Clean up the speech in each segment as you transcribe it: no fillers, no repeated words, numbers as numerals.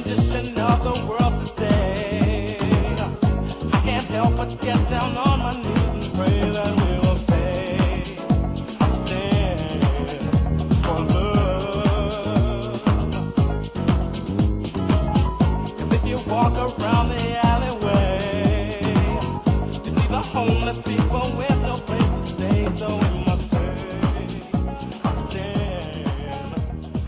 condition of the world today. I can't help but get down on my knees and pray that we will pay a sin for love. 'Cause if you walk around the alleyway, you see the homeless people with no place to stay, so we must pay a sin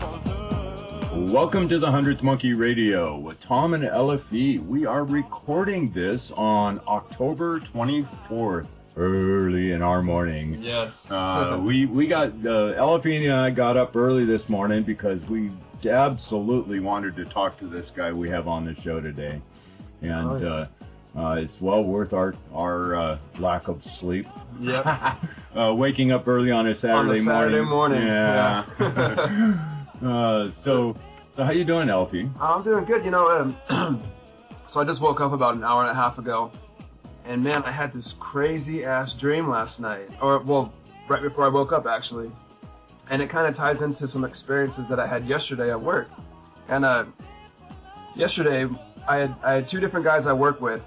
for love. Welcome to the Hundredth Monkey Radio with Tom and LFE. We are recording this on October 24th, early in our morning. Yes. We got LFE and I got up early this morning because we absolutely wanted to talk to this guy we have on the show today, and it's well worth our lack of sleep. Yep. Waking up early on a Saturday morning. Yeah. So how you doing, Elfie? I'm doing good. You know, so I just woke up about an hour and a half ago, and man, I had this crazy ass dream last night, or well, right before I woke up actually, and it kind of ties into some experiences that I had yesterday at work. And yesterday, I had two different guys I work with.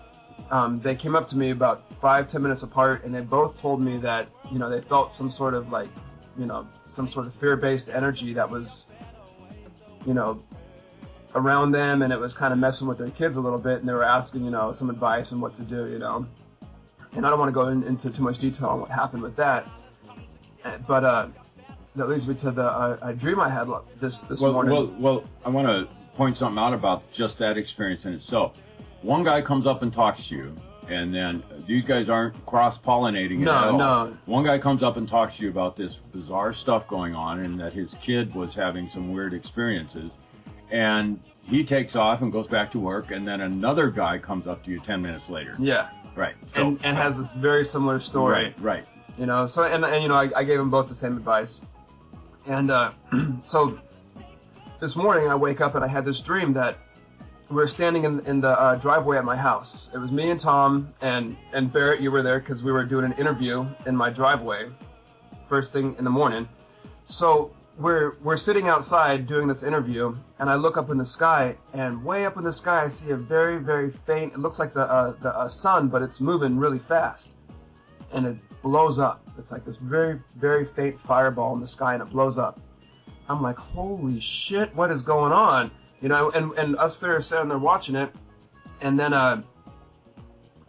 They came up to me about 5-10 minutes apart, and they both told me that, you know, they felt some sort of like, you know, some sort of fear-based energy that was, you know, around them, and it was kind of messing with their kids a little bit, and they were asking, you know, some advice on what to do, you know. And I don't want to go into too much detail on what happened with that, but that leads me to the dream I had this morning. Well, I want to point something out about just that experience in itself. One guy comes up and talks to you, and then these guys aren't cross-pollinating it at all. No. One guy comes up and talks to you about this bizarre stuff going on, and that his kid was having some weird experiences, and he takes off and goes back to work, and then another guy comes up to you 10 minutes later. Yeah. Right. So, and has this very similar story. Right. You know, so and you know, I gave them both the same advice, and so this morning I wake up and I had this dream that we were standing in the driveway at my house. It was me and Tom and Barrett. You were there because we were doing an interview in my driveway first thing in the morning. So we're sitting outside doing this interview, and I look up in the sky, and way up in the sky I see a very, very faint, it looks like the sun, but it's moving really fast, and it blows up. It's like this very, very faint fireball in the sky, and it blows up. I'm like, holy shit, what is going on? You know, and us there standing there watching it, and then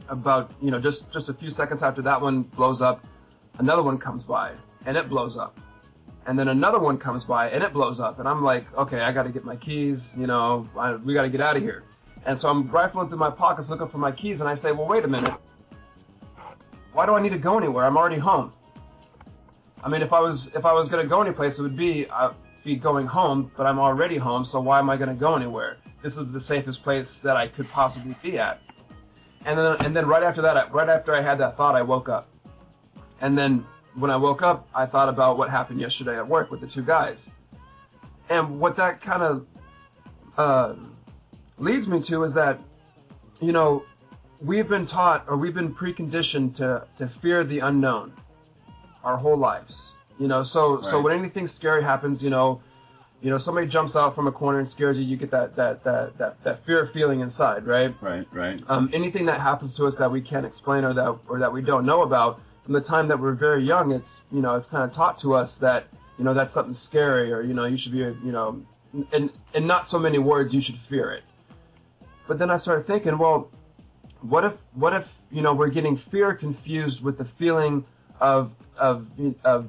about, you know, just a few seconds after that one blows up, another one comes by, and it blows up. And then another one comes by, and it blows up. And I'm like, okay, I got to get my keys, you know, we got to get out of here. And so I'm rifling through my pockets looking for my keys, and I say, well, wait a minute. Why do I need to go anywhere? I'm already home. I mean, if I was going to go anyplace, it would be going home, but I'm already home, so why am I going to go anywhere? This is the safest place that I could possibly be at. And then right after that, right after I had that thought, I woke up. And then when I woke up, I thought about what happened yesterday at work with the two guys. And what that kind of leads me to is that, you know, we've been taught, or we've been preconditioned to fear the unknown our whole lives. You know, so when anything scary happens, you know, somebody jumps out from a corner and scares you, you get that fear feeling inside, right? Right. Anything that happens to us that we can't explain or that we don't know about, from the time that we're very young, it's, you know, it's kind of taught to us that, you know, that's something scary, or, you know, you should be, you know, in not so many words, you should fear it. But then I started thinking, well, what if you know, we're getting fear confused with the feeling of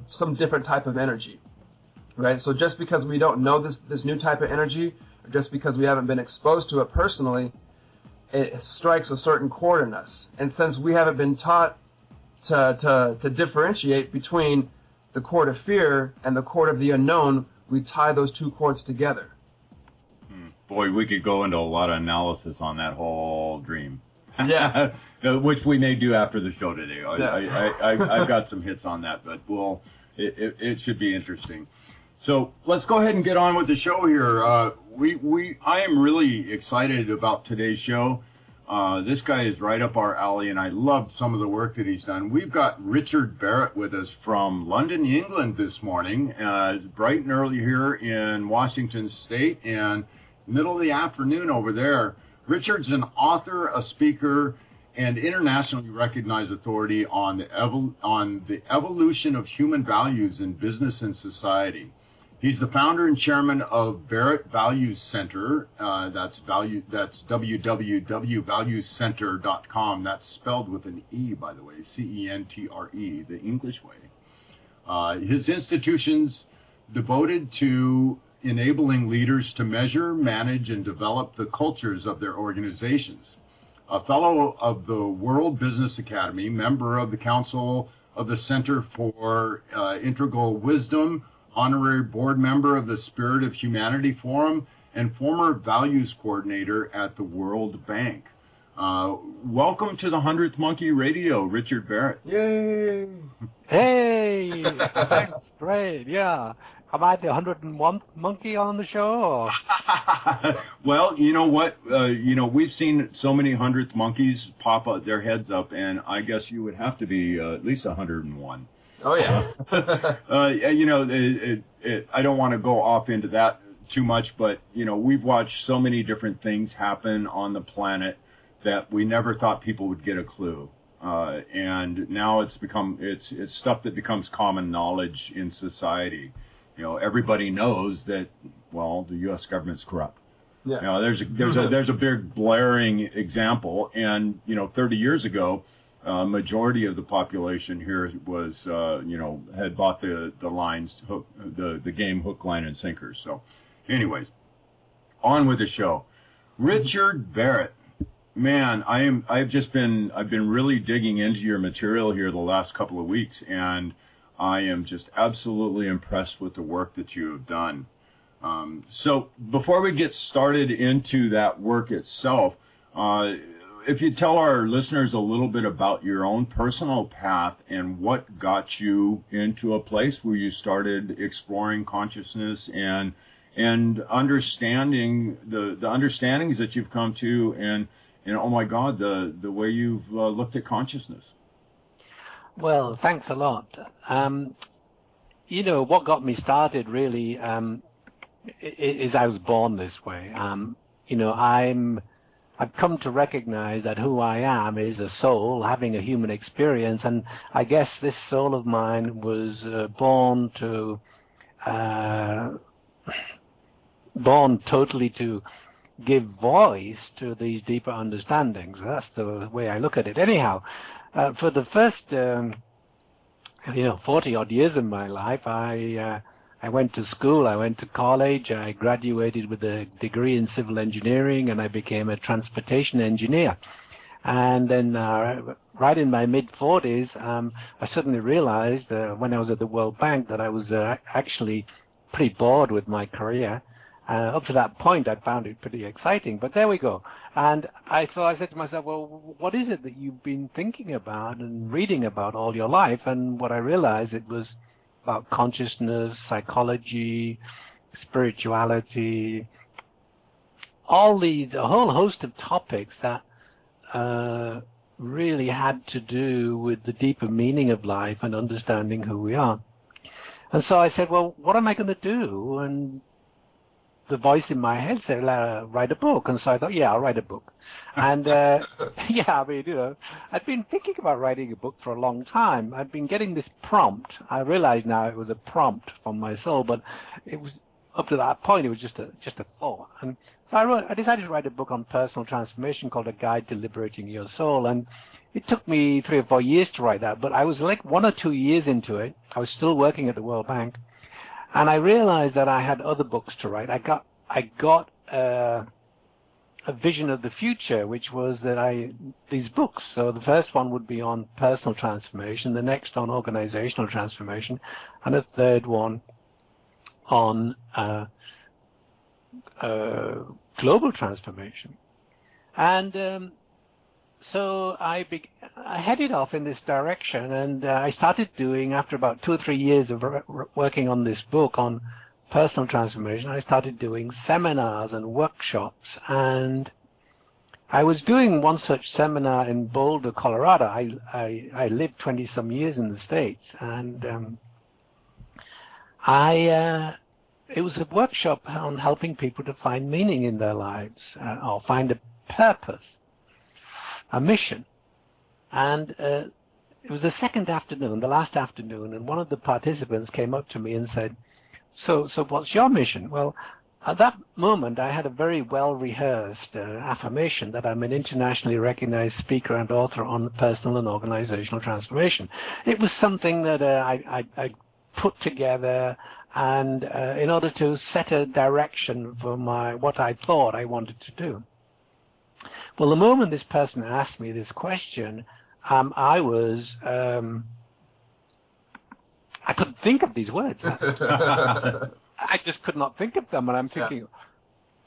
some different type of energy, right? So just because we don't know this new type of energy, or just because we haven't been exposed to it personally, it strikes a certain chord in us. And since we haven't been taught to differentiate between the chord of fear and the chord of the unknown, we tie those two chords together. Boy, we could go into a lot of analysis on that whole dream. Yeah. Which we may do after the show today. Yeah. I've got some hits on that, but it should be interesting. So let's go ahead and get on with the show here. I am really excited about today's show. This guy is right up our alley, and I loved some of the work that he's done. We've got Richard Barrett with us from London, England this morning. It's bright and early here in Washington State, and middle of the afternoon over there. Richard's an author, a speaker, and internationally recognized authority on the evolution of human values in business and society. He's the founder and chairman of Barrett Values Center. That's www.valuescenter.com. That's spelled with an E, by the way, C-E-N-T-R-E, the English way. His institution's devoted to enabling leaders to measure, manage, and develop the cultures of their organizations. A fellow of the World Business Academy, member of the Council of the Center for Integral Wisdom, honorary board member of the Spirit of Humanity Forum, and former values coordinator at the World Bank. Welcome to the 100th Monkey Radio, Richard Barrett. Yay! Hey, thanks, great, yeah. Am I the 101st monkey on the show? Well, you know what? We've seen so many 100th monkeys pop their heads up, and I guess you would have to be at least 101. Oh, yeah. I don't want to go off into that too much, but, we've watched so many different things happen on the planet that we never thought people would get a clue. And now it's stuff that becomes common knowledge in society. Everybody knows that, well, the U.S. government's corrupt. Yeah. There's a big blaring example, and 30 years ago, majority of the population here was had bought the lines, the game hook, line, and sinker. So, anyways, on with the show. Richard Barrett, man, I've been really digging into your material here the last couple of weeks, and I am just absolutely impressed with the work that you have done. So before we get started into that work itself, if you tell our listeners a little bit about your own personal path and what got you into a place where you started exploring consciousness and understanding the understandings that you've come to, and oh my God, the way you've looked at consciousness. Well, thanks a lot. What got me started really is I was born this way. I've come to recognize that who I am is a soul having a human experience, and I guess this soul of mine was born totally to give voice to these deeper understandings. That's the way I look at it. Anyhow, for the first 40 odd years of my life, I went to school, I went to college, I graduated with a degree in civil engineering, and I became a transportation engineer. And then right in my mid-40s, I suddenly realized when I was at the World Bank that I was actually pretty bored with my career. Up to that point, I found it pretty exciting, but there we go. And so I said to myself, well, what is it that you've been thinking about and reading about all your life? And what I realized, it was about consciousness, psychology, spirituality, a whole host of topics that really had to do with the deeper meaning of life and understanding who we are. And so I said, well, what am I going to do? And the voice in my head said, write a book. And so I thought, yeah, I'll write a book. And I'd been thinking about writing a book for a long time. I'd been getting this prompt. I realize now it was a prompt from my soul, but it was up to that point, it was just a thought. And so I decided to write a book on personal transformation called A Guide to Liberating Your Soul. And it took me 3 or 4 years to write that, but I was like 1 or 2 years into it. I was still working at the World Bank. And I realized that I had other books to write. I got a vision of the future, which was that these books. So the first one would be on personal transformation, the next on organizational transformation, and a third one on global transformation. And so I headed off in this direction, and I started doing, after about 2 or 3 years of working on this book on personal transformation, I started doing seminars and workshops. And I was doing one such seminar in Boulder, Colorado. I lived 20-some years in the States, and it was a workshop on helping people to find meaning in their lives, or find a purpose, a mission. And it was the second afternoon, the last afternoon, and one of the participants came up to me and said, so what's your mission? Well, at that moment, I had a very well-rehearsed affirmation that I'm an internationally recognized speaker and author on personal and organizational transformation. It was something that I put together and in order to set a direction for what I thought I wanted to do. Well, the moment this person asked me this question, I couldn't think of these words. I just could not think of them, and I'm thinking,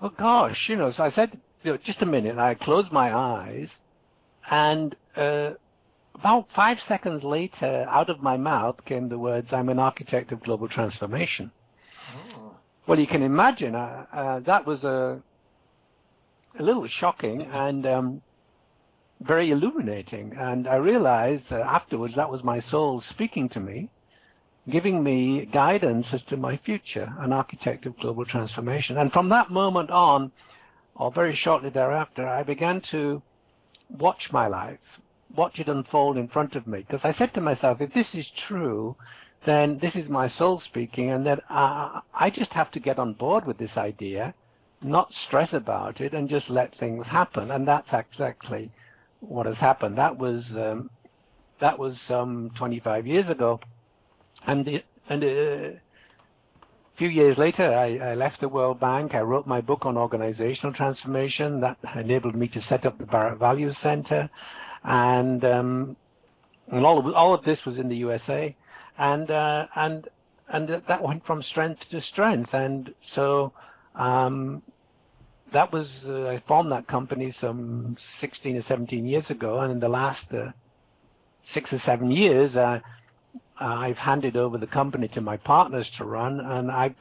oh gosh, so I said, just a minute, and I closed my eyes, and about 5 seconds later, out of my mouth came the words, I'm an architect of global transformation. Oh. Well, you can imagine, that was a little shocking and very illuminating, and I realized afterwards that was my soul speaking to me, giving me guidance as to my future, an architect of global transformation. And from that moment on, or very shortly thereafter, I began to watch my life, watch it unfold in front of me. Because I said to myself, if this is true, then this is my soul speaking, and that I just have to get on board with this idea, not stress about it, and just let things happen. And that's exactly what has happened. That was 25 years ago. And a few years later, I left the World Bank. I wrote my book on organizational transformation. That enabled me to set up the Barrett Values Center, and all of this was in the USA, and that went from strength to strength. And so that was I formed that company some 16 or 17 years ago, and in the last 6 or 7 years. I've handed over the company to my partners to run, and I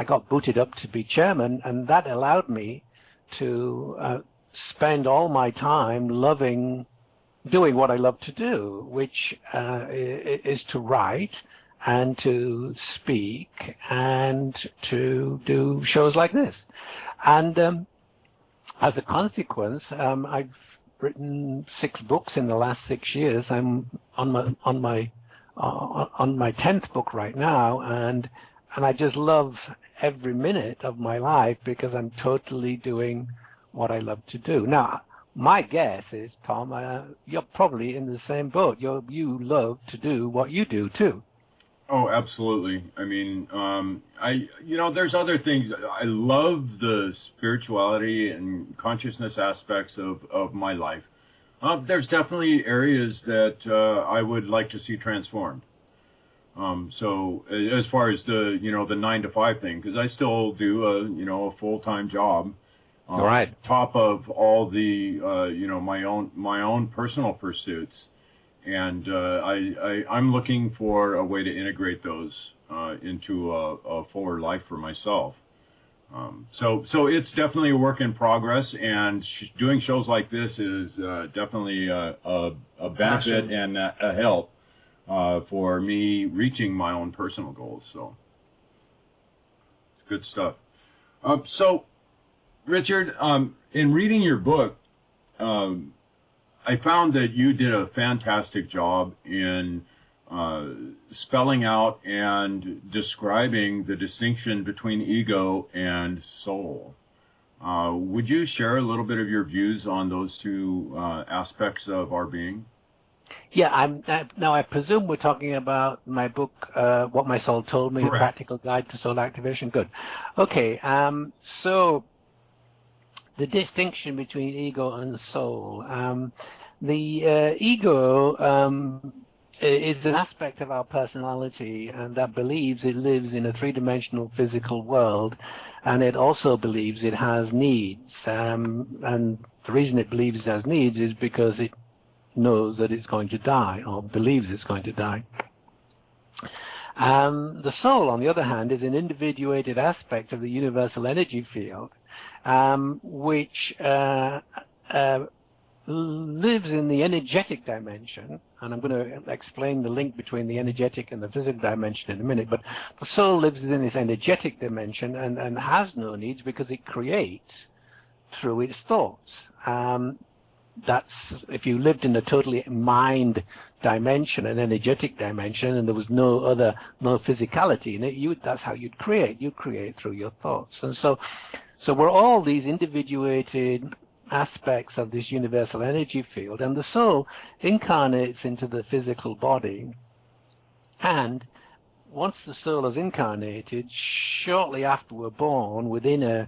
got booted up to be chairman, and that allowed me to spend all my time doing what I love to do, which is to write and to speak and to do shows like this. And as a consequence, I've written 6 books in the last 6 years. I'm on my 10th book right now, and I just love every minute of my life because I'm totally doing what I love to do. Now, my guess is, Tom, you're probably in the same boat. You love to do what you do too. Oh, absolutely. I mean, there's other things. I love the spirituality and consciousness aspects of my life. There's definitely areas that I would like to see transformed. So as far as the 9 to 5 thing, because I still do a full-time job, right, top of all the my own personal pursuits, and I'm looking for a way to integrate those into a fuller life for myself. So it's definitely a work in progress, and doing shows like this is definitely a benefit and a help for me reaching my own personal goals. So it's good stuff. So, Richard, in reading your book, I found that you did a fantastic job in spelling out and describing the distinction between ego and soul. Would you share a little bit of your views on those two aspects of our being? Yeah, now I presume we're talking about my book, What My Soul Told Me, Correct. A Practical Guide to Soul Activation. Good. Okay, so the distinction between ego and soul. The ego is an aspect of our personality, and that believes it lives in a three-dimensional physical world, and it also believes it has needs. And the reason it believes it has needs is because it knows that it's going to die, or believes it's going to die. The soul, on the other hand, is an individuated aspect of the universal energy field, which lives in the energetic dimension, and I'm going to explain the link between the energetic and the physical dimension in a minute, but the soul lives in this energetic dimension and has no needs because it creates through its thoughts. That's if you lived in a totally mind dimension, an energetic dimension, and there was no physicality in it, that's how you'd create. You'd create through your thoughts. And so we're all these individuated aspects of this universal energy field, and the soul incarnates into the physical body, and once the soul is incarnated, shortly after we're born, within a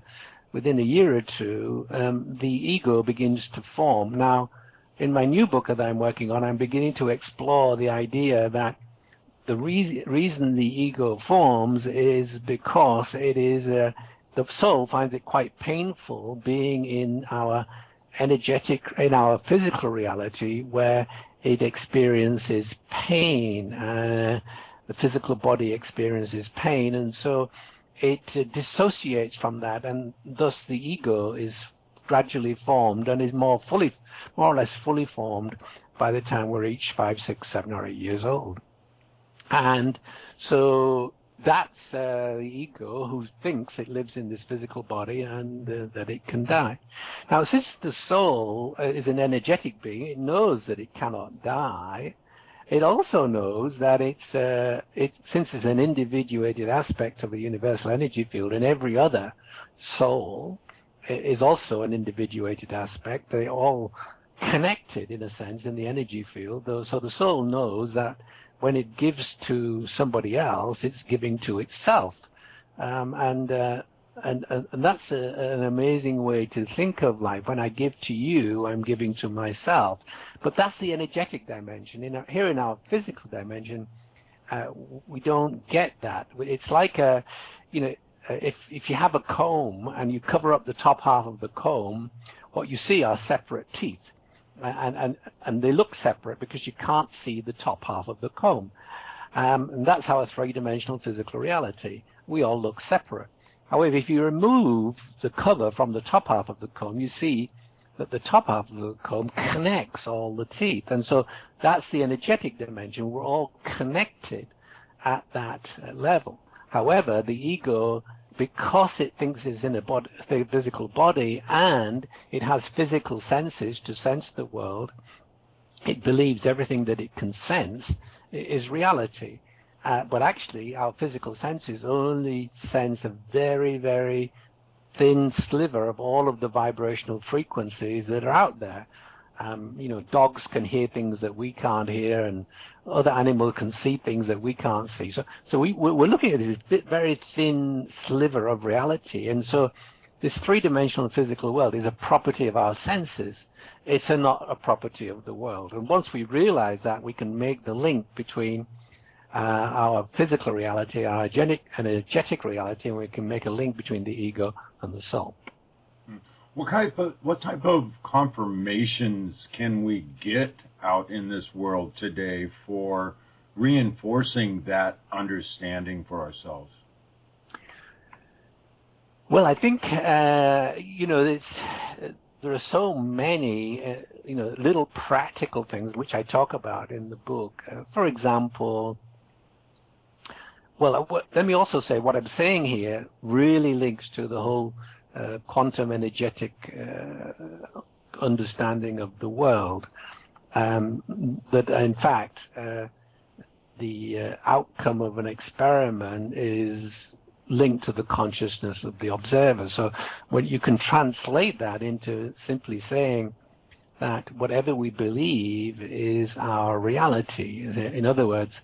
year or two, the ego begins to form. Now, in my new book that I'm working on, I'm beginning to explore the idea that the reason the ego forms is because it is the soul finds it quite painful being in our physical reality, where it experiences pain. The physical body experiences pain, and so it dissociates from that, and thus the ego is gradually formed and is more or less fully formed by the time we're each 5, 6, 7, or 8 years old. And so that's the ego, who thinks it lives in this physical body and that it can die. Now, since the soul is an energetic being, it knows that it cannot die. It also knows that since it's an individuated aspect of the universal energy field, and every other soul is also an individuated aspect, they're all connected in a sense in the energy field. So the soul knows that when it gives to somebody else, it's giving to itself, and that's an amazing way to think of life. When I give to you, I'm giving to myself. But that's the energetic dimension. Here in our physical dimension, we don't get that. It's like if you have a comb and you cover up the top half of the comb, what you see are separate teeth. And they look separate because you can't see the top half of the comb. And that's our three-dimensional physical reality. We all look separate. However, if you remove the cover from the top half of the comb, you see that the top half of the comb connects all the teeth. And so that's the energetic dimension. We're all connected at that level. However, the ego, because it thinks it's in a physical body and it has physical senses to sense the world, it believes everything that it can sense is reality. But actually, our physical senses only sense a very, very thin sliver of all of the vibrational frequencies that are out there. Dogs can hear things that we can't hear, and other animals can see things that we can't see. So we're looking at this very thin sliver of reality. And so this three-dimensional physical world is a property of our senses. It's not a property of the world. And once we realize that, we can make the link between our physical reality, our energetic reality, and we can make a link between the ego and the soul. What type of confirmations can we get out in this world today for reinforcing that understanding for ourselves? Well, I think there are so many little practical things which I talk about in the book. For example, let me also say what I'm saying here really links to the whole quantum energetic understanding of the world. That in fact the outcome of an experiment is linked to the consciousness of the observer. So when you can translate that into simply saying that whatever we believe is our reality. In other words,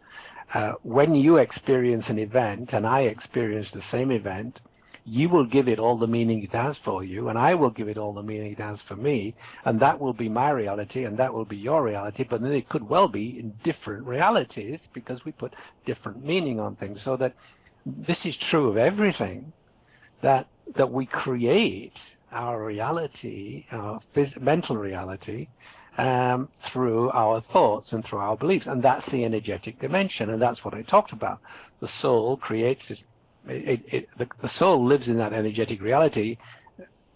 when you experience an event and I experience the same event, you will give it all the meaning it has for you, and I will give it all the meaning it has for me, and that will be my reality, and that will be your reality, but then it could well be in different realities because we put different meaning on things. So that this is true of everything, that we create our reality, our mental reality, through our thoughts and through our beliefs, and that's the energetic dimension, and that's what I talked about. The soul creates this. The soul lives in that energetic reality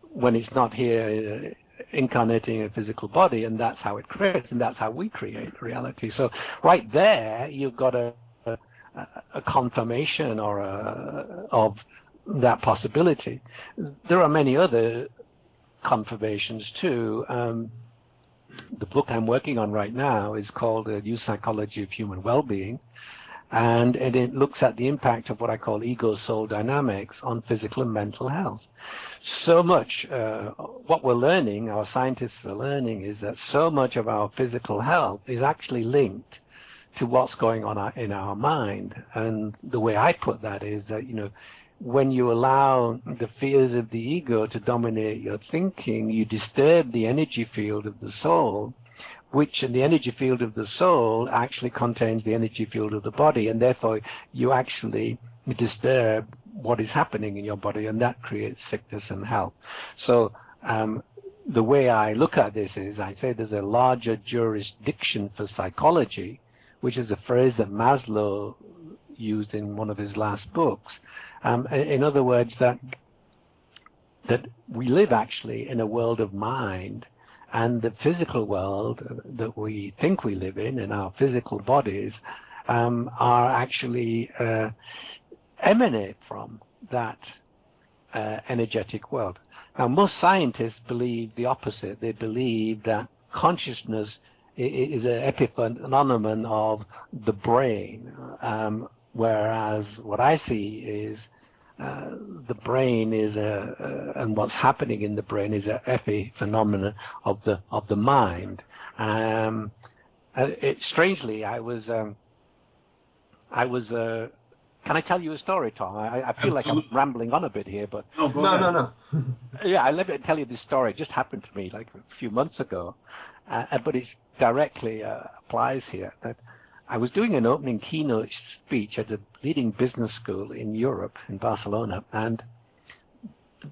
when it's not here incarnating in a physical body, and that's how it creates, and that's how we create reality. So right there, you've got a confirmation of that possibility. There are many other confirmations too. The book I'm working on right now is called A New Psychology of Human Well-Being, and it looks at the impact of what I call ego-soul dynamics on physical and mental health. So much, what we're learning, our scientists are learning, is that so much of our physical health is actually linked to what's going on in our mind. And the way I put that is that, when you allow the fears of the ego to dominate your thinking, you disturb the energy field of the soul, which in the energy field of the soul actually contains the energy field of the body, and therefore you actually disturb what is happening in your body, and that creates sickness and health. So the way I look at this is I say there's a larger jurisdiction for psychology, which is a phrase that Maslow used in one of his last books. In other words, that we live actually in a world of mind, and the physical world that we think we live in our physical bodies, are actually emanate from that energetic world. Now, most scientists believe the opposite. They believe that consciousness is an epiphenomenon of the brain, whereas what I see is the brain is and what's happening in the brain is an epiphenomenon of the mind. Strangely, I was. Can I tell you a story, Tom? I feel like I'm rambling on a bit here, but No. yeah, let me tell you this story. It just happened to me like a few months ago, but it directly applies here. That I was doing an opening keynote speech at a leading business school in Europe, in Barcelona, and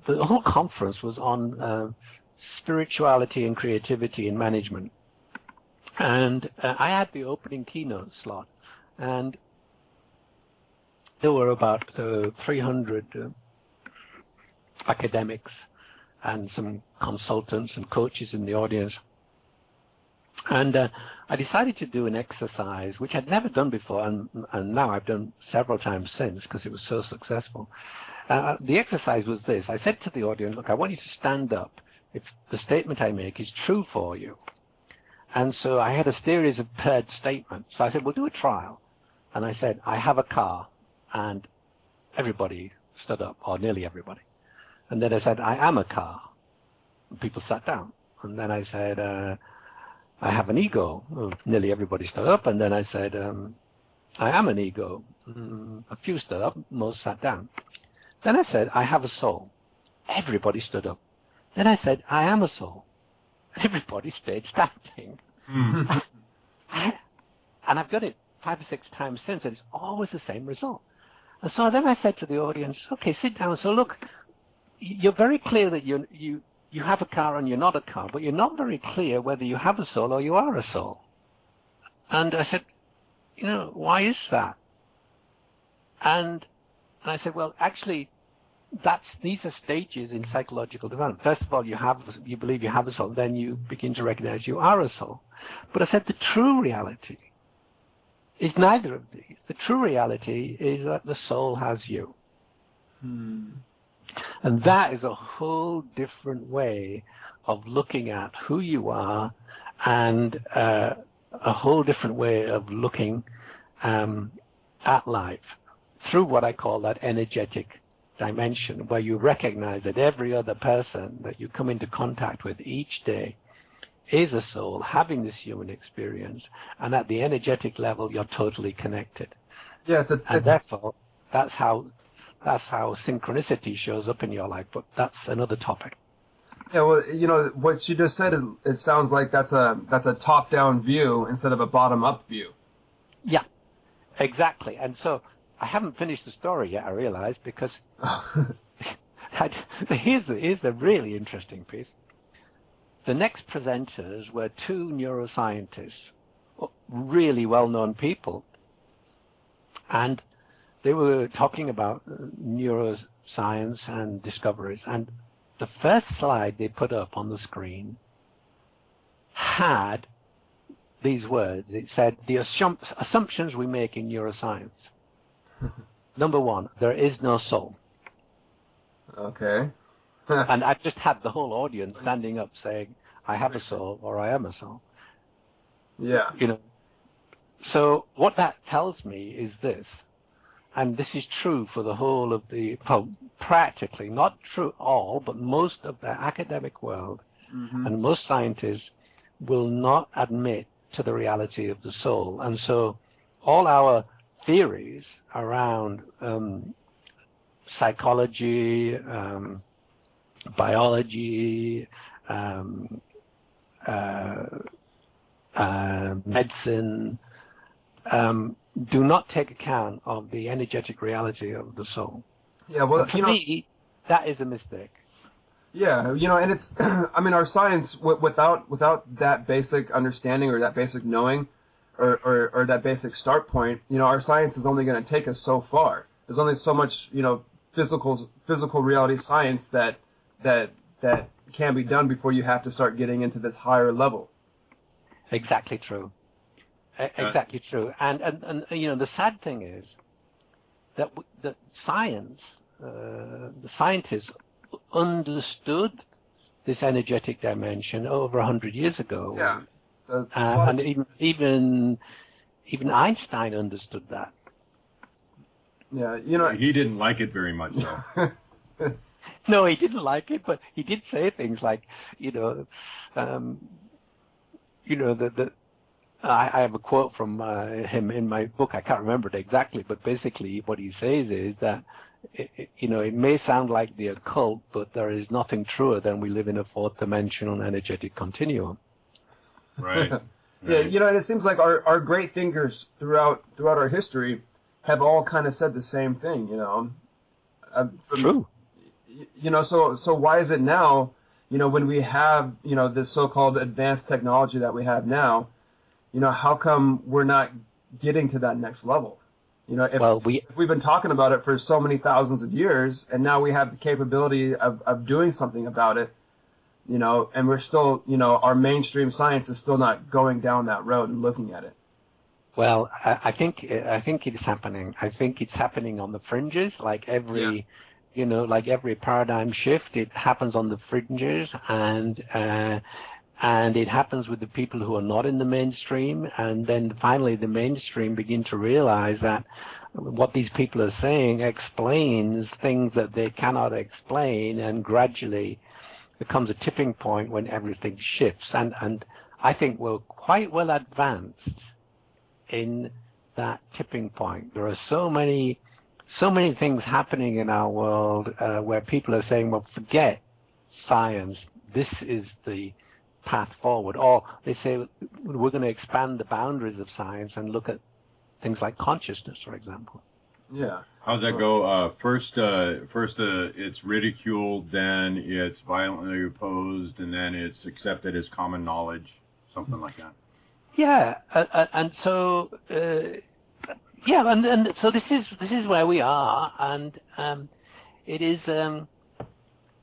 the whole conference was on spirituality and creativity in management. And I had the opening keynote slot, and there were about 300 academics and some consultants and coaches in the audience. And I decided to do an exercise which I'd never done before, and now I've done several times since because it was so successful. The exercise was this. I said to the audience, look, I want you to stand up if the statement I make is true for you. And so I had a series of paired statements. So I said, we'll do a trial. And I said, I have a car. And everybody stood up, or nearly everybody. And then I said, I am a car. And people sat down. And then I said, I have an ego. Nearly everybody stood up. And then I said, I am an ego. A few stood up, most sat down. Then I said, I have a soul. Everybody stood up. Then I said, I am a soul. Everybody stayed standing. And I've done it 5 or 6 times since, and it's always the same result. And so then I said to the audience, okay, sit down. So look, you're very clear that you have a car and you're not a car, but you're not very clear whether you have a soul or you are a soul. And I said, why is that? And I said, well, actually, these are stages in psychological development. First of all, you believe you have a soul, then you begin to recognize you are a soul. But I said the true reality is neither of these. The true reality is that the soul has you. And that is a whole different way of looking at who you are, and a whole different way of looking at life through what I call that energetic dimension, where you recognize that every other person that you come into contact with each day is a soul having this human experience, and at the energetic level you're totally connected. Yeah, and therefore that's how synchronicity shows up in your life, but that's another topic. Yeah, well, what you just said, it sounds like that's a top-down view instead of a bottom-up view. Yeah, exactly. And so I haven't finished the story yet, I realize, because here's the really interesting piece. The next presenters were 2 neuroscientists, really well-known people, and they were talking about neuroscience and discoveries. And the first slide they put up on the screen had these words. It said, the assumptions we make in neuroscience. Number one, there is no soul. Okay. And I just had the whole audience standing up saying, I have a soul, or I am a soul. Yeah. You know. So what that tells me is this, and this is true for the whole of the, well, practically, not true all, but most of the academic world, and most scientists will not admit to the reality of the soul. And so all our theories around psychology, biology, medicine, do not take account of the energetic reality of the soul. Yeah, well, for me, that is a mistake. Yeah, you know, and it's, I mean, our science, without that basic understanding or that basic knowing or that basic start point, you know, our science is only going to take us so far. There's only so much, you know, physical reality science that can be done before you have to start getting into this higher level. Exactly true. Exactly true. And you know, the sad thing is that the science, the scientists understood this energetic dimension over 100 years ago. Yeah. And even Einstein understood that. Yeah, you know, he didn't like it very much, though. No, he didn't like it, but he did say things like, you know, I have a quote from him in my book. I can't remember it exactly, but basically what he says is that, you know, it may sound like the occult, but there is nothing truer than we live in a fourth dimensional energetic continuum. Right. Yeah, you know, and it seems like our great thinkers throughout our history have all kind of said the same thing, you know. True. You know, so why is it now, you know, when we have, you know, this so-called advanced technology that we have now, you know, how come we're not getting to that next level? You know, if we've been talking about it for so many thousands of years, and now we have the capability of doing something about it, you know, and we're still, you know, our mainstream science is still not going down that road and looking at it. Well, I think it's happening. I think it's happening on the fringes, like every, you know, like every paradigm shift. It happens on the fringes, and it happens with the people who are not in the mainstream, and then finally the mainstream begin to realize that what these people are saying explains things that they cannot explain, and gradually there comes a tipping point when everything shifts. And I think we're quite well advanced in that tipping point. There are so many things happening in our world where people are saying, well, forget science, this is the path forward. Or they say, we're going to expand the boundaries of science and look at things like consciousness, for example. Yeah. How's that go? First, it's ridiculed, then it's violently opposed, and then it's accepted as common knowledge, something like that. Yeah, and so and so this is where we are, and it is.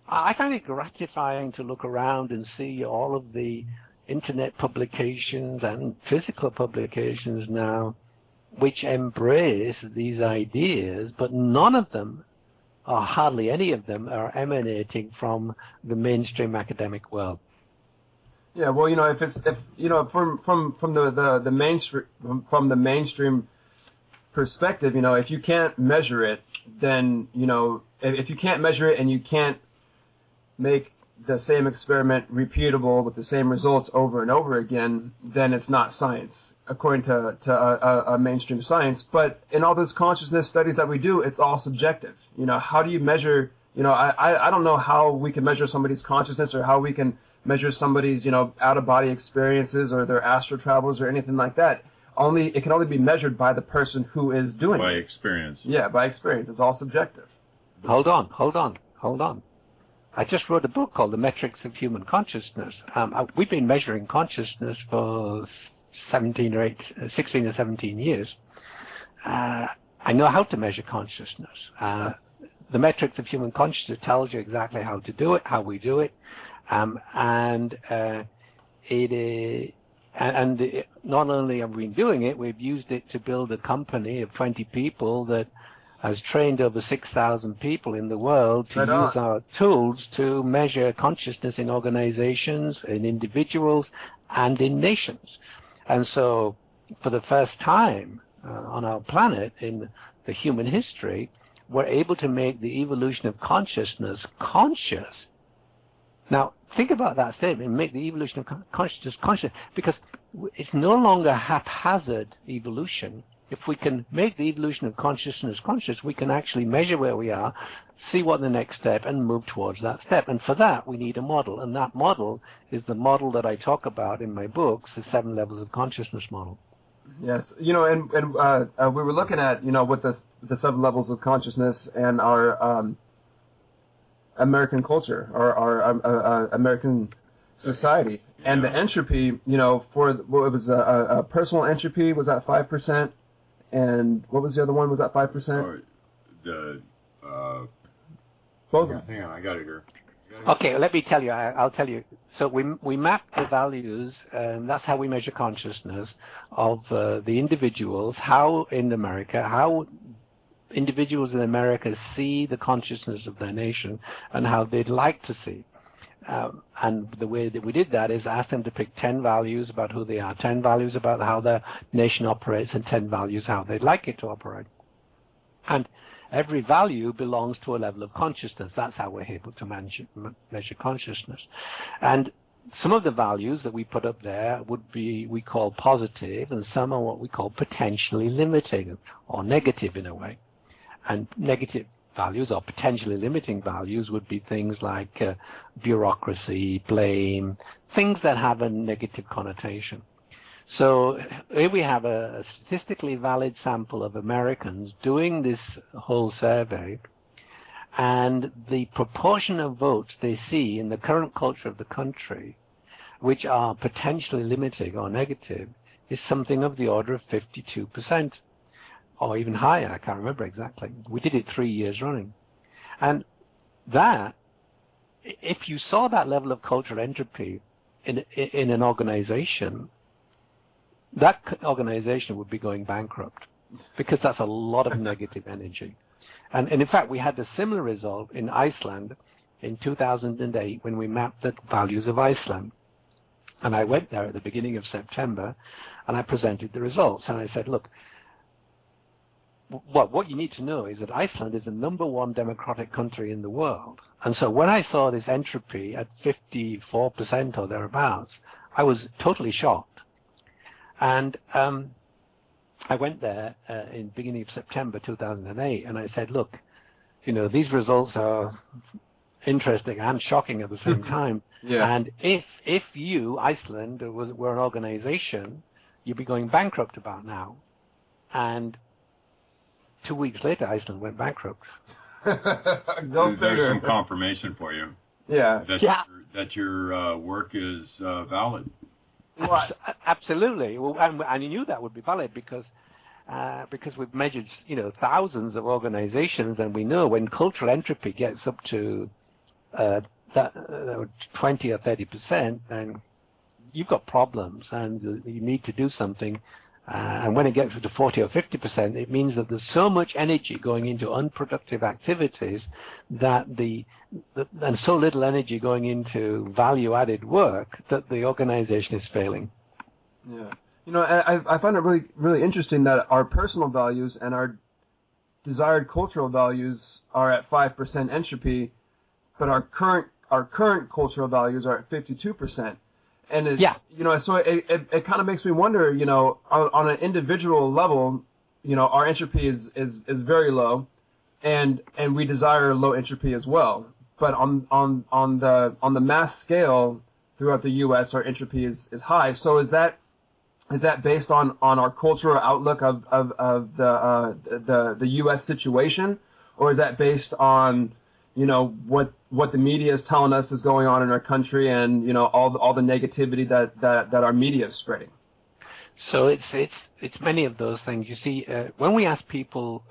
I find it gratifying to look around and see all of the internet publications and physical publications now, which embrace these ideas, but none of them, or hardly any of them, are emanating from the mainstream academic world. Yeah, well, you know, if you know, from the mainstream perspective, you know, if you can't measure it, then, you know, if you can't measure it and you can't make the same experiment repeatable with the same results over and over again, then it's not science, according to a mainstream science. But in all those consciousness studies that we do, it's all subjective. You know, how do you measure? You know, I don't know how we can measure somebody's consciousness, or how we can measure somebody's, you know, out-of-body experiences or their astral travels or anything like that. It can only be measured by the person who is doing it. By experience. Yeah, by experience. It's all subjective. Hold on. I just wrote a book called The Metrics of Human Consciousness. We've been measuring consciousness for 16 or 17 years. I know how to measure consciousness. The Metrics of Human Consciousness tells you exactly how to do it, how we do it. And not only have we been doing it, we've used it to build a company of 20 people that has trained over 6,000 people in the world to use our tools to measure consciousness in organizations, in individuals, and in nations. And so, for the first time on our planet in the human history, we're able to make the evolution of consciousness conscious. Now, think about that statement, make the evolution of consciousness conscious, because it's no longer haphazard evolution. If we can make the evolution of consciousness conscious, we can actually measure where we are, see what the next step, and move towards that step. And for that, we need a model. And that model is the model that I talk about in my books, the 7 levels of consciousness model. Yes, and we were looking at, with the 7 levels of consciousness and our American culture, our American society, and the entropy, for what was a personal entropy was at 5%, and what was the other one? Was that 5%? Both. Hang on, I got it here. Okay, let me tell you. I'll tell you. So we map the values, and that's how we measure consciousness of the individuals. How in America, how individuals in America see the consciousness of their nation, and how they'd like to see. And the way that we did that is ask them to pick 10 values about who they are, 10 values about how their nation operates, and 10 values how they'd like it to operate. And every value belongs to a level of consciousness. That's how we're able to measure consciousness. And some of the values that we put up there would be, we call positive, and some are what we call potentially limiting, or negative in a way. And negative values, or potentially limiting values, would be things like bureaucracy, blame, things that have a negative connotation. So here we have a statistically valid sample of Americans doing this whole survey, and the proportion of votes they see in the current culture of the country, which are potentially limiting or negative, is something of the order of 52%, or even higher. I can't remember exactly. We did it 3 years running. And that, if you saw that level of cultural entropy in an organization, that organization would be going bankrupt, because that's a lot of negative energy. And in fact, we had a similar result in Iceland in 2008 when we mapped the values of Iceland. And I went there at the beginning of September, and I presented the results. And I said, look, what you need to know is that Iceland is the #1 democratic country in the world. And so when I saw this entropy at 54% or thereabouts, I was totally shocked. And I went there in the beginning of September 2008, and I said, look, these results are interesting and shocking at the same time. Yeah. And if you, Iceland, were an organization, you'd be going bankrupt about now. And 2 weeks later, Iceland went bankrupt. There's some confirmation for you. Yeah. That your work is valid. Absolutely. Well, and I knew that would be valid because we've measured, thousands of organizations, and we know when cultural entropy gets up to 20 or 30%, then you've got problems, and you need to do something. And when it gets to 40 or 50%, it means that there's so much energy going into unproductive activities and so little energy going into value-added work that the organization is failing. Yeah. I find it really, really interesting that our personal values and our desired cultural values are at 5% entropy, but our current cultural values are at 52%. And so it kind of makes me wonder, on an individual level, our entropy is very low, and we desire low entropy as well. But on the mass scale throughout the U.S., our entropy is high. So is that based on our cultural outlook of the U.S. situation, or is that based on what the media is telling us is going on in our country, and all the negativity that our media is spreading? So it's many of those things. You see, when we ask people,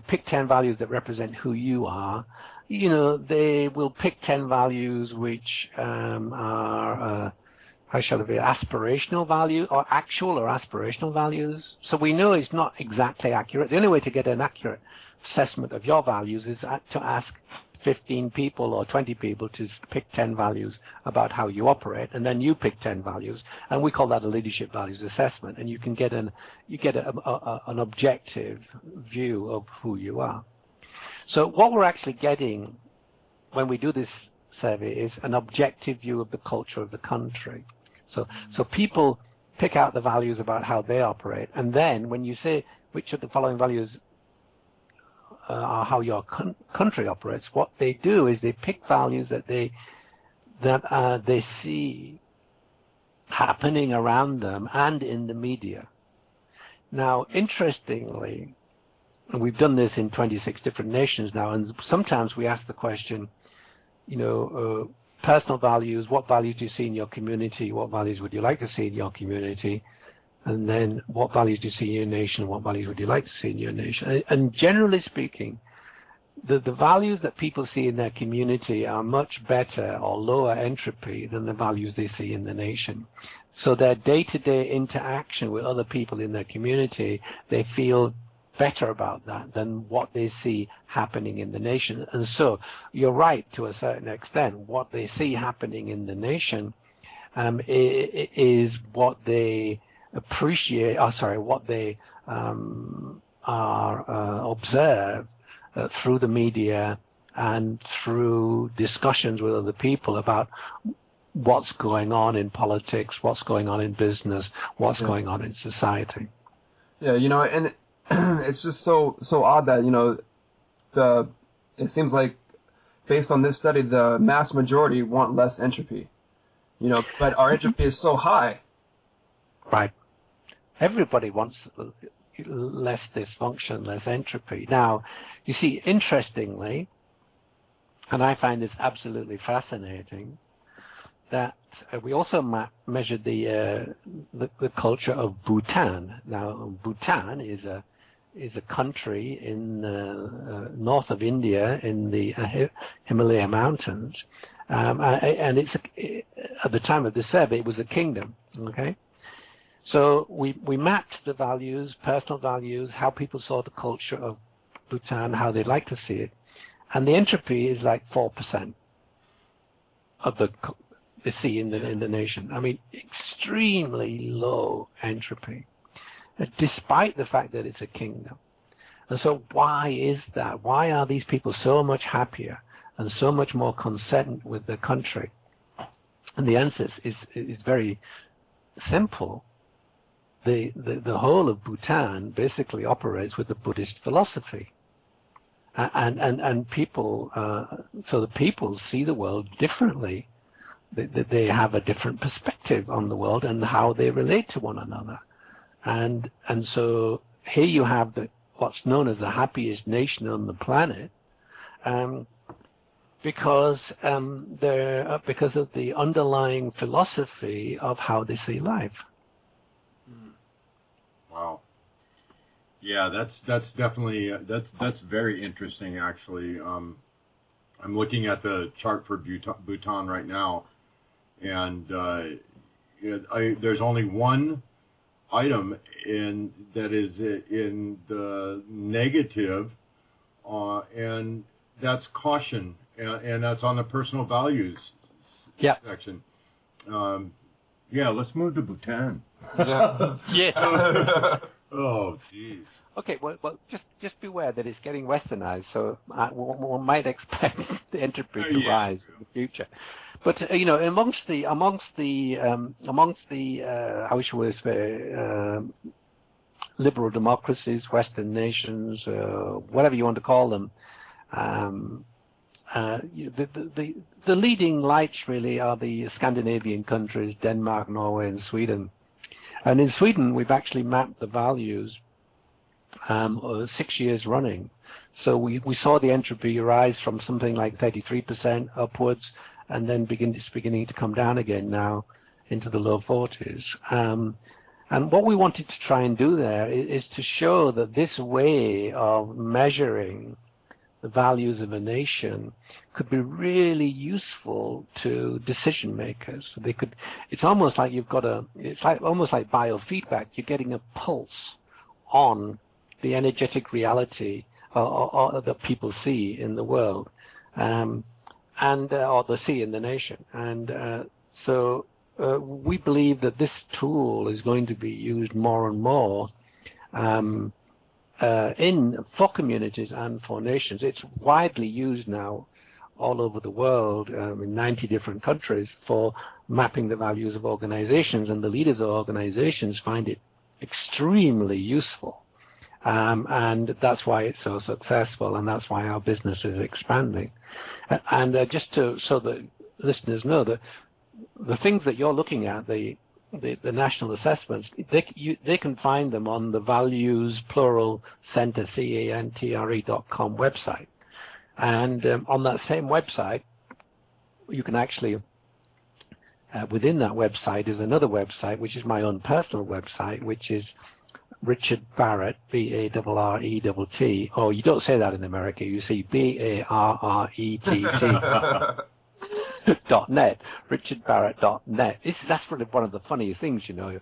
pick 10 values that represent who you are, they will pick 10 values which are how shall it be, aspirational value, or actual or aspirational values. So we know it's not exactly accurate. The only way to get an accurate assessment of your values is to ask 15 people or 20 people to pick 10 values about how you operate, and then you pick 10 values, and we call that a leadership values assessment, and you can get an objective view of who you are. So what we're actually getting when we do this survey is an objective view of the culture of the country. So people pick out the values about how they operate, and then when you say which of the following values are how your country operates, what they do is they pick values that they see happening around them and in the media. Now, interestingly, and we've done this in 26 different nations now, and sometimes we ask the question, personal values, what values do you see in your community, what values would you like to see in your community, and then what values do you see in your nation, what values would you like to see in your nation. And generally speaking, the values that people see in their community are much better or lower entropy than the values they see in the nation. So their day-to-day interaction with other people in their community, they feel better about that than what they see happening in the nation. And so you're right to a certain extent. What they see happening in the nation is what they appreciate, what they observe through the media and through discussions with other people about what's going on in politics, what's going on in business, what's going on in society. Yeah, and it's just so odd that, it seems like based on this study, the mass majority want less entropy, but our entropy is so high. Right. Everybody wants less dysfunction, less entropy. Now, you see, interestingly, and I find this absolutely fascinating, that we also measured the culture of Bhutan. Now, Bhutan is a country in north of India in the Himalaya Mountains, and it's at the time of the survey it was a kingdom. Okay. So we mapped the values, personal values, how people saw the culture of Bhutan, how they'd like to see it. And the entropy is like 4% of the see in the nation. I mean, extremely low entropy, despite the fact that it's a kingdom. And so why is that? Why are these people so much happier and so much more content with their country? And the answer is very simple. The whole of Bhutan basically operates with the Buddhist philosophy, and people so the people see the world differently. They have a different perspective on the world and how they relate to one another, and so here you have what's known as the happiest nation on the planet, because of the underlying philosophy of how they see life. Wow. Yeah, that's definitely that's very interesting. Actually, I'm looking at the chart for Bhutan right now, and there's only one item that is in the negative, and that's caution, and that's on the personal values section. Yeah, let's move to Bhutan. Yeah. Yeah. Oh, jeez. Okay, well, just beware that it's getting westernized, so one might expect the entropy to rise in the future. But amongst the how shall we say, liberal democracies, Western nations, whatever you want to call them, the leading lights really are the Scandinavian countries, Denmark, Norway, and Sweden. And in Sweden, we've actually mapped the values 6 years running. So we saw the entropy rise from something like 33% upwards, and then beginning to come down again now into the low 40s. And what we wanted to try and do there is to show that this way of measuring the values of a nation could be really useful to decision makers. So they could. It's almost like you've got a. It's like almost like biofeedback. You're getting a pulse on the energetic reality or that people see in the world, and or they see in the nation. And so we believe that this tool is going to be used more and more for communities and for nations. It's widely used now all over the world, in 90 different countries, for mapping the values of organizations, and the leaders of organizations find it extremely useful. And that's why it's so successful, and that's why our business is expanding. And just so that listeners know that the things that you're looking at, the national assessments, they can find them on the Values Plural Center, CANTRE.com website. And on that same website, you can actually, within that website is another website, which is my own personal website, which is Richard Barrett, B-A-R-R-E-T-T. Oh, you don't say that in America. You say B-A-R-R-E-T-T. .net, richardbarrett.net. That's one of the funniest things, you know.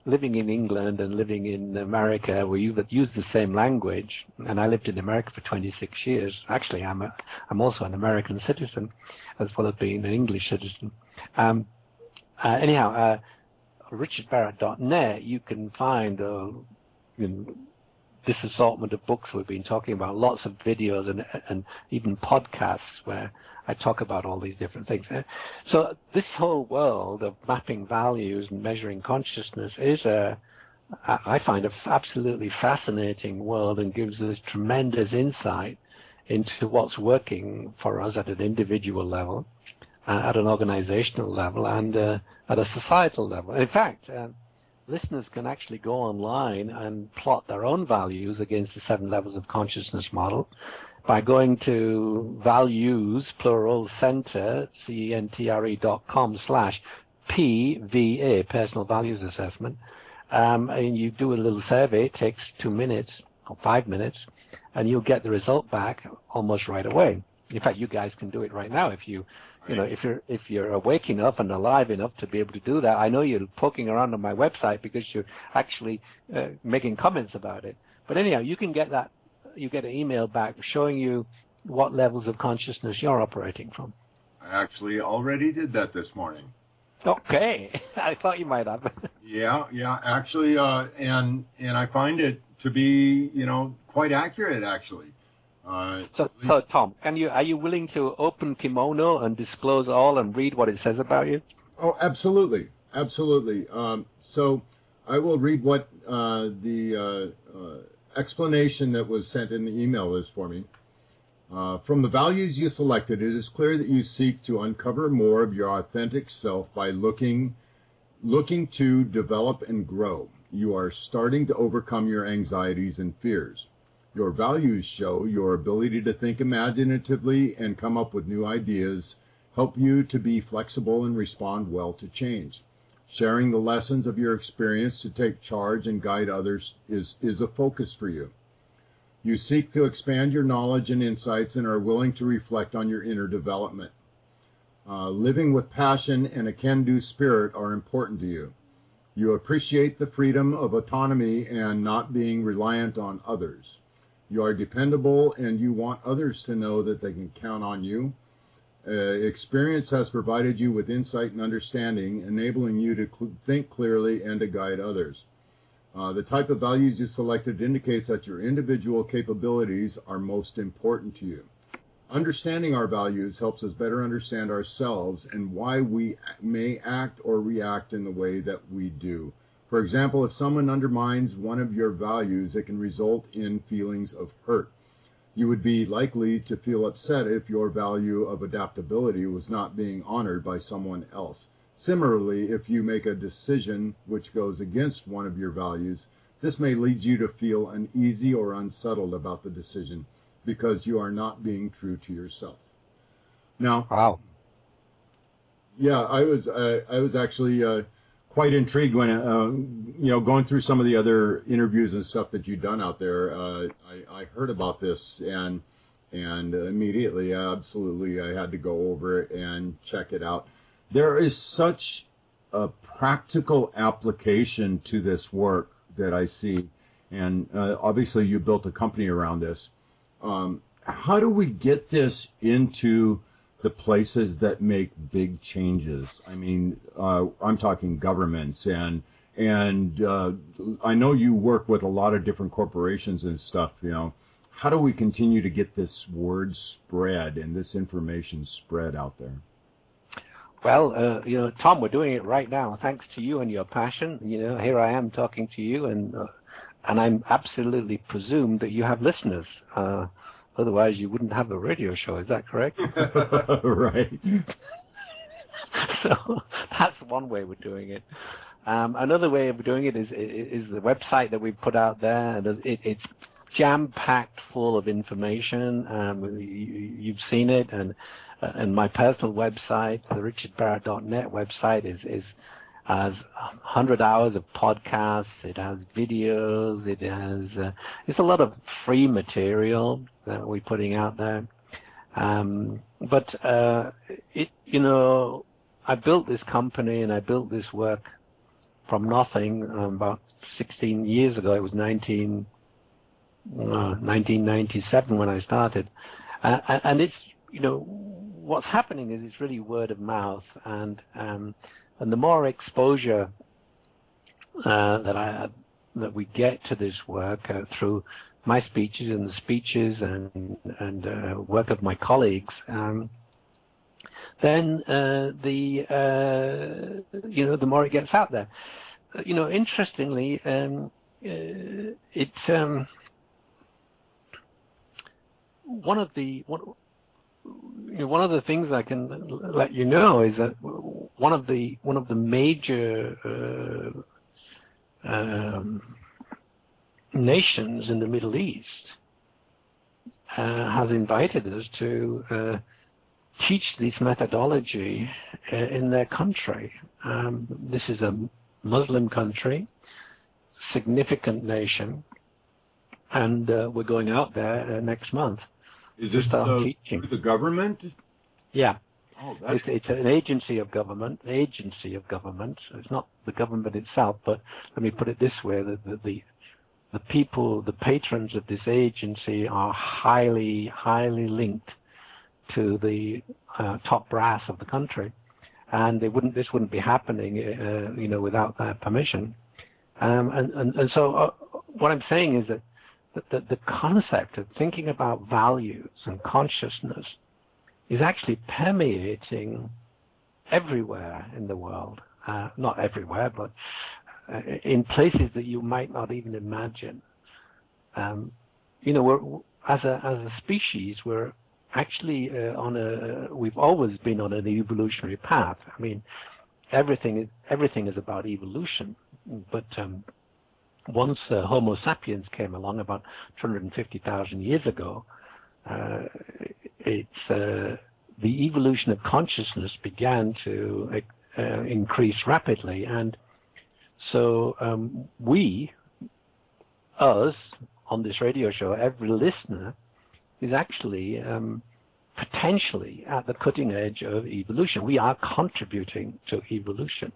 Living in England and living in America, where you use the same language, and I lived in America for 26 years. Actually, I'm also an American citizen, as well as being an English citizen. Anyhow, richardbarrett.net, you can find this assortment of books we've been talking about, lots of videos and even podcasts where I talk about all these different things. So this whole world of mapping values and measuring consciousness is I find, an absolutely fascinating world, and gives us tremendous insight into what's working for us at an individual level, at an organizational level, and at a societal level. In fact, listeners can actually go online and plot their own values against the 7 levels of consciousness model by going to Values, plural, Center, CENTRE.com/PVA, Personal Values Assessment, and you do a little survey. It takes 2 minutes or 5 minutes, and you'll get the result back almost right away. In fact, you guys can do it right now if you know, if you're awake enough and alive enough to be able to do that. I know you're poking around on my website because you're actually making comments about it. But anyhow, you can get that. You get an email back showing you what levels of consciousness you're operating from. I actually already did that this morning. Okay, I thought you might have. Yeah, actually, and I find it to be, quite accurate, actually. So Tom, are you willing to open kimono and disclose all and read what it says about you? Oh, absolutely. So I will read what the explanation that was sent in the email is for me. From the values you selected, it is clear that you seek to uncover more of your authentic self by looking to develop and grow. You are starting to overcome your anxieties and fears. Your values show your ability to think imaginatively and come up with new ideas, help you to be flexible and respond well to change. Sharing the lessons of your experience to take charge and guide others is a focus for you. You seek to expand your knowledge and insights and are willing to reflect on your inner development. Living with passion and a can-do spirit are important to you. You appreciate the freedom of autonomy and not being reliant on others. You are dependable and you want others to know that they can count on you. Experience has provided you with insight and understanding, enabling you to think clearly and to guide others. The type of values you selected indicates that your individual capabilities are most important to you. Understanding our values helps us better understand ourselves and why we may act or react in the way that we do. For example, if someone undermines one of your values, it can result in feelings of hurt. You would be likely to feel upset if your value of adaptability was not being honored by someone else. Similarly, if you make a decision which goes against one of your values, this may lead you to feel uneasy or unsettled about the decision because you are not being true to yourself. Now, wow. Yeah, I was actually quite intrigued when going through some of the other interviews and stuff that you've done out there. I heard about this, and and immediately, absolutely, I had to go over it and check it out. There is such a practical application to this work that I see, and obviously you built a company around this. How do we get this into the places that make big changes? I mean, I'm talking governments, and I know you work with a lot of different corporations and stuff, you know. How do we continue to get this word spread and this information spread out there? Well, you know, Tom, we're doing it right now, thanks to you and your passion. You know, here I am talking to you, and I'm absolutely presumed that you have listeners. Otherwise, you wouldn't have a radio show. Is that correct? Right. So that's one way we're doing it. Another way of doing it is the website that we put out there. It's jam-packed full of information. You've seen it, and my personal website, the richardbarrett.net website, has 100 hours of podcasts. It has videos. It has it's a lot of free material that we're putting out there. But you know, I built this company and I built this work from nothing about 16 years ago. It was 1997 when I started, and it's, you know, what's happening is it's really word of mouth, and the more exposure that we get to this work through my speeches and the speeches and work of my colleagues, then you know, the more it gets out there. You know, interestingly, it's one of the things I can let you know is that one of the major nations in the Middle East has invited us to teach this methodology in their country. This is a Muslim country, significant nation, and we're going out there next month. Is this teaching. through the government? Yeah. Oh, it's an agency of government. It's not the government itself, but let me put it this way: the people, the patrons of this agency, are highly linked to the top brass of the country, and this wouldn't be happening, you know, without their permission. And so what I'm saying is that the concept of thinking about values and consciousness is actually permeating everywhere in the world. Not everywhere, but in places that you might not even imagine. You know, as a species, we're actually we've always been on an evolutionary path. I mean, everything is about evolution, but once Homo sapiens came along about 250,000 years ago, the evolution of consciousness began to increase rapidly, and so us on this radio show, every listener is actually potentially at the cutting edge of evolution. We are contributing to evolution.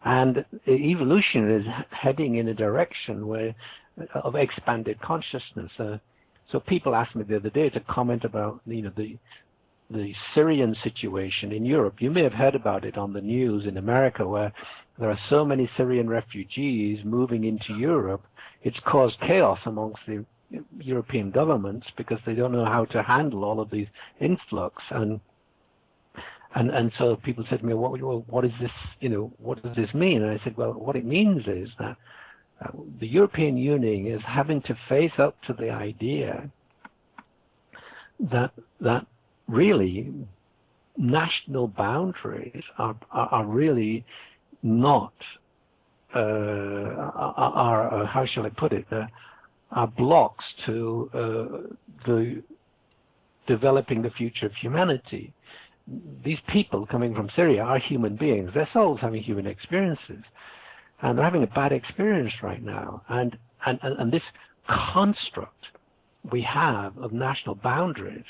And evolution is heading in a direction of expanded consciousness. So people asked me the other day to comment about, you know, the Syrian situation in Europe. You may have heard about it on the news in America, where there are so many Syrian refugees moving into Europe. It's caused chaos amongst the European governments because they don't know how to handle all of these influx, and so people said to me, well, what is this, you know, what does this mean? And I said, well, what it means is that the European Union is having to face up to the idea that really national boundaries are really not how shall I put it, are blocks to the developing the future of humanity. These people coming from Syria are human beings. Their souls having human experiences, and they're having a bad experience right now. And this construct we have of national boundaries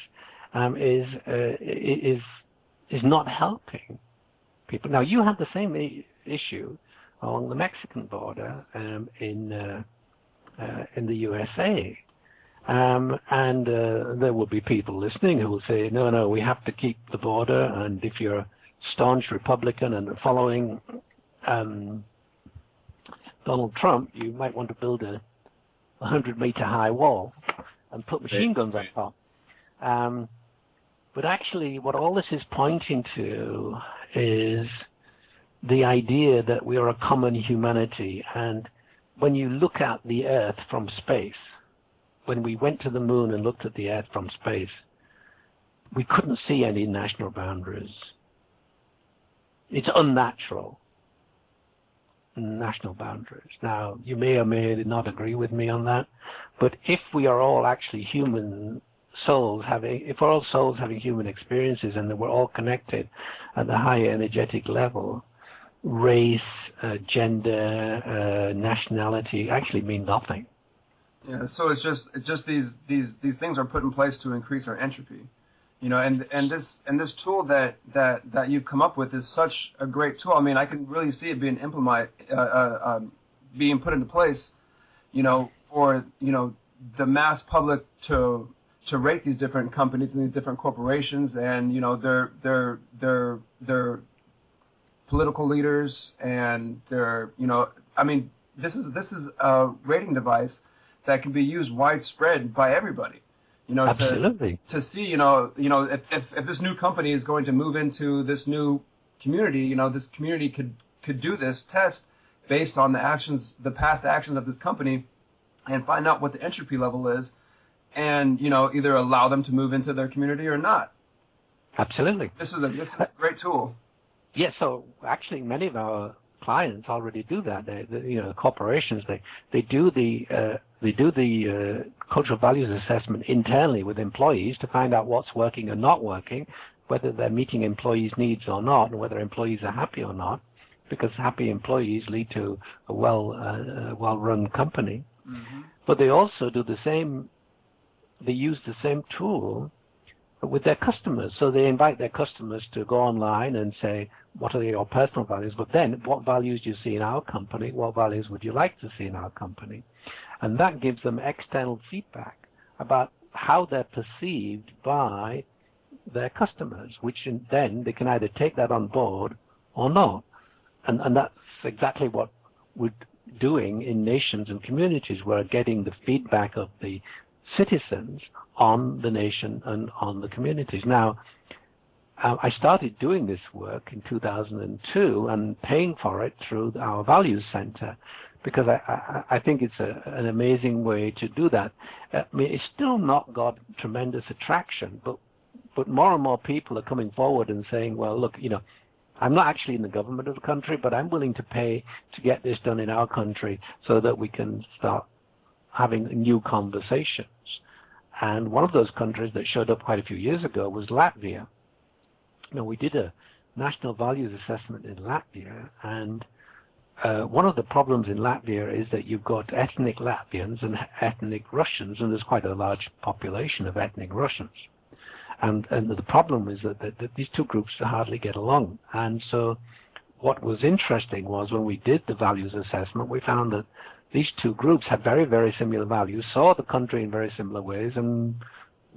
is not helping people. Now, you have the same issue along the Mexican border in the USA. And there will be people listening who will say, no, we have to keep the border, and if you're a staunch Republican and following Donald Trump, you might want to build a 100-meter high wall and put machine guns on top. But actually, what all this is pointing to is the idea that we are a common humanity. And when you look at the Earth from space, when we went to the moon and looked at the Earth from space, we couldn't see any national boundaries. It's unnatural, national boundaries. Now, you may or may not agree with me on that, but if we are all actually human souls if we're all souls having human experiences and that we're all connected at the higher energetic level, race, gender, nationality actually mean nothing. Yeah, so it's just these things are put in place to increase our entropy, and this tool that you've come up with is such a great tool. I mean, I can really see it being being put into place, for the mass public to rate these different companies and these different corporations and their political leaders and their this is a rating device that can be used widespread by everybody, Absolutely. to see, if this new company is going to move into this new community, this community could do this test based on the past actions of this company and find out what the entropy level is and, either allow them to move into their community or not. Absolutely. This is a great tool. Yes, so actually many of our clients already do that. Corporations, they do the cultural values assessment internally with employees to find out what's working and not working, whether they're meeting employees' needs or not, and whether employees are happy or not, because happy employees lead to a well-run company. Mm-hmm. But they also do the same. They use the same tool with their customers. So they invite their customers to go online and say, what are your personal values? But then, what values do you see in our company? What values would you like to see in our company? And that gives them external feedback about how they're perceived by their customers, which then they can either take that on board or not. And that's exactly what we're doing in nations and communities. We're getting the feedback of the citizens on the nation and on the communities. Now, I started doing this work in 2002 and paying for it through our Values Center because I think it's an amazing way to do that. I mean, it's still not got tremendous attraction, but more and more people are coming forward and saying, well, look, I'm not actually in the government of the country, but I'm willing to pay to get this done in our country so that we can start having new conversations. And one of those countries that showed up quite a few years ago was Latvia. We did a national values assessment in Latvia, and one of the problems in Latvia is that you've got ethnic Latvians and ethnic Russians, and there's quite a large population of ethnic Russians. And the problem is that these two groups hardly get along. And so what was interesting was when we did the values assessment, we found that these two groups had very, very similar values, saw the country in very similar ways, and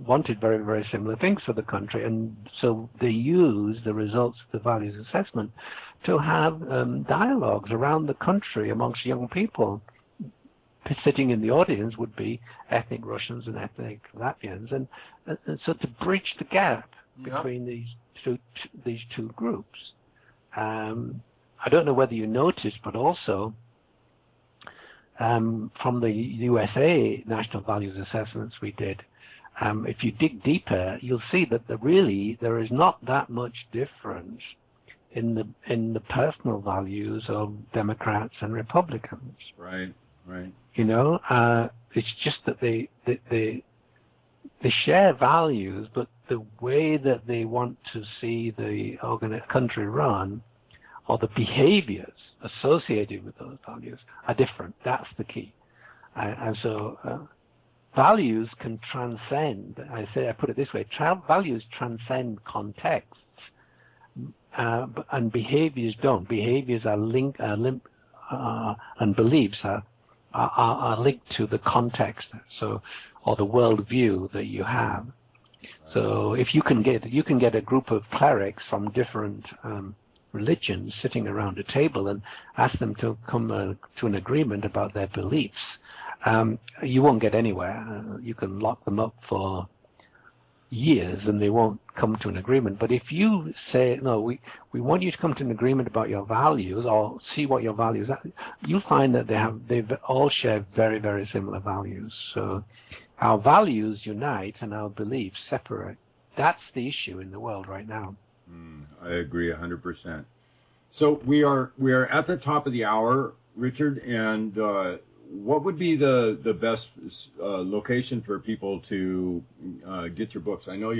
wanted very, very similar things for the country. And so they used the results of the values assessment to have dialogues around the country amongst young people. Sitting in the audience would be ethnic Russians and ethnic Latvians, and so to bridge the gap between these two groups. I don't know whether you noticed, but also from the USA National Values Assessments we did, if you dig deeper, you'll see that there is not that much difference in the personal values of Democrats and Republicans. Right. It's just that they share values, but the way that they want to see the country run, or the behaviors associated with those values, are different. That's the key. And so values can transcend. I put it this way: values transcend contexts, and behaviors don't. Behaviors are linked, and beliefs are linked to the context, or the worldview that you have. So if you can get a group of clerics from different religions sitting around a table and ask them to come to an agreement about their beliefs, you won't get anywhere. You can lock them up for years and they won't come to an agreement. But if you say, no, we want you to come to an agreement about your values, or see what your values are, you'll find that they all share very, very similar values. So our values unite and our beliefs separate. That's the issue in the world right now. I agree 100%. So we are at the top of the hour, Richard, and what would be the best location for people to get your books? I know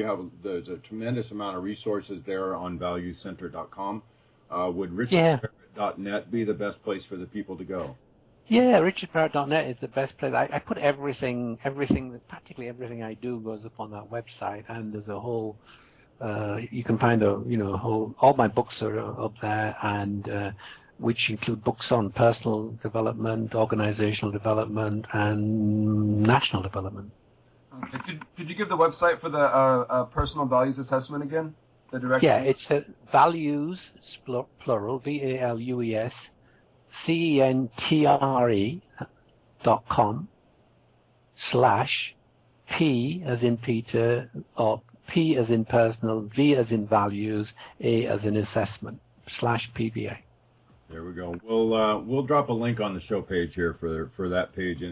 there's a tremendous amount of resources there on valuecenter.com. Would richardbarrett.net be the best place for the people to go? Yeah, richardbarrett.net is the best place. I put practically everything I do goes up on that website, and there's a whole. You can find all my books are up there, and which include books on personal development, organizational development, and national development. Okay. Could you give the website for the personal values assessment again? The directions? Yeah, it's values, plural, VALUES, CENTRE.com / P as in Peter, or P as in personal, V as in values, A as in assessment / PVA. There we go. We'll drop a link on the show page here for that page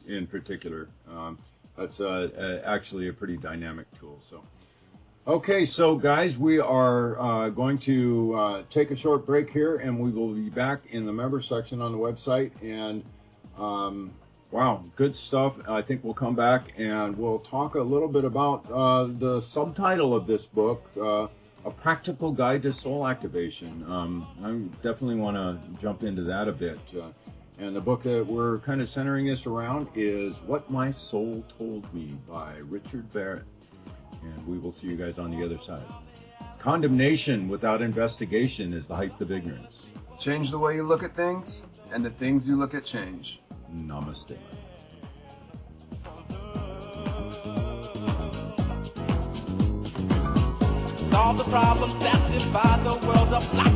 in particular. That's actually a pretty dynamic tool. So, okay, so guys, we are going to take a short break here, and we will be back in the member section on the website. And wow, good stuff. I think we'll come back and we'll talk a little bit about the subtitle of this book. A Practical Guide to Soul Activation. I definitely want to jump into that a bit. And the book that we're kind of centering this around is What My Soul Told Me by Richard Barrett. And we will see you guys on the other side. Condemnation without investigation is the height of ignorance. Change the way you look at things, and the things you look at change. Namaste. All the problems that divide the world up like